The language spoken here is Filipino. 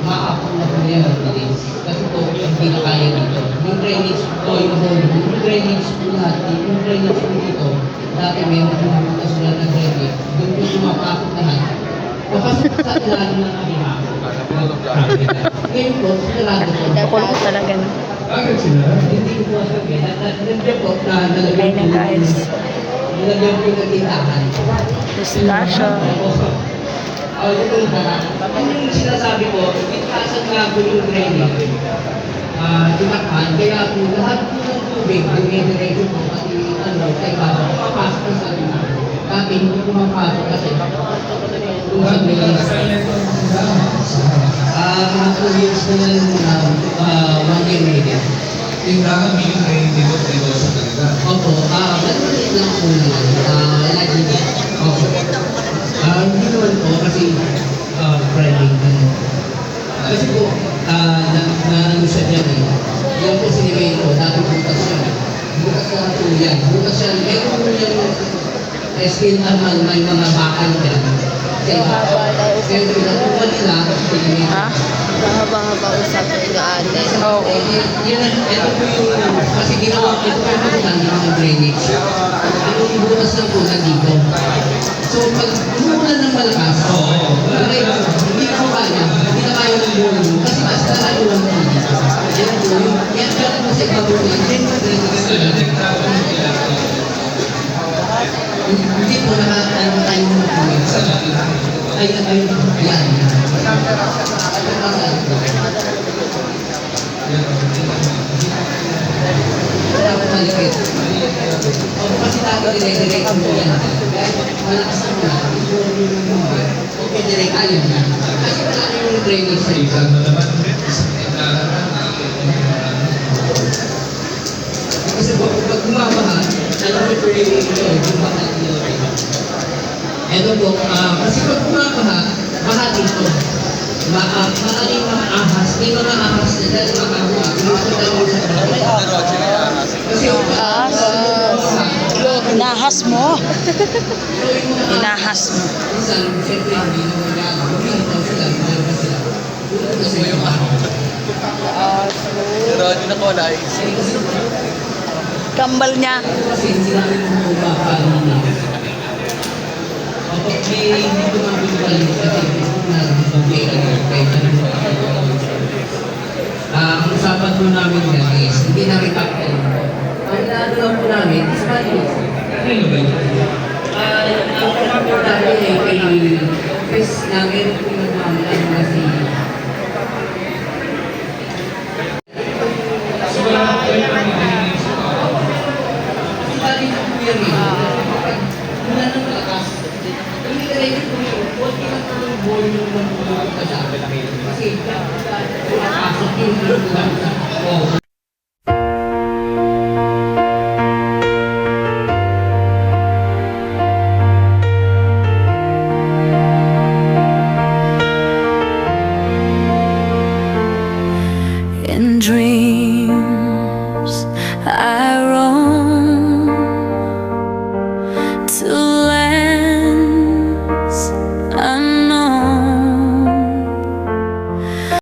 maapong na po yan mabilis. Kasi po, hindi na kaya dito. Yung drainage po, yung drainage po lahat, yung drainage po dito, dati may bukas sila na drainage, doon po sumapasok lahat. Papasok sa ilalim ng kanila. Ngayon po, sinarado po. Nakulong talaga na. Hindi ko po sabi. Nandiyan po na Ay na guys. nalagyan po ng tindahan. Discussion. Yung sinasabi ko, itasan nga po yung drainage. Tinakpan, kaya po lahat po ng tubig, dumidiretso po, pati sa ibabaw, papasok po sa lima. Dati hindi pumapasok kasi kung sa drainage. Mga 2 years na yan, 1 year maybe. Yung nakabiling ay negosyo talaga. Opo, maliit lang po naman. Lagi na. Opo. Hindi naman po kasi private ganun. Kasi po, ano siya dyan eh. Yan po sinibay ko, dati bukas siya. Bukas na po yan. Bukas siya. Meron po yan skill naman, may mga bakal dyan. Pero pinatuwa nila, sinibay. Ha? Mahaba-haba usapan ito ate. Oo. Ito po yung, kasi ginawa, ito po yung pagkakang ng drainage. Ang bukas lang po nandito. So, pag umulan ng malakas, hindi na kaya, hindi na kaya ng buwan mo, kasi mas nalaluan mo. Yan po, yan po sa ibabaw na, yan po drainage. Hindi po nakakalaman tayo ng mga yan. Malikit. Kasi tayo dire-direct mo yan. Malakas na mula. Okay, direct ayaw na. Kasi wala na yung drainage sa ito. Kasi pag bumabaha, alam mo yung bumabaha nyo. Ito po, kasi pag bumabaha, baha dito. Maaaring mga ahas, may mga ahas na dahil makakuha. Gusto tayo sa kasi Inahas mo. Inahas mo. minsan, siyempre, hindi na magagawa. Hindi sila, mayroon sila. Kasi yung Pero hindi na ko wala. Kambal niya. kasi hindi namin makuha kanina. Kapag may hindi ko mabibalik kasi ang usapan po namin yan is hindi na recapture. Ang inaano lang po namin is values. Ang recapture namin ay kay office namin po yung mga kasi kasi pasok yung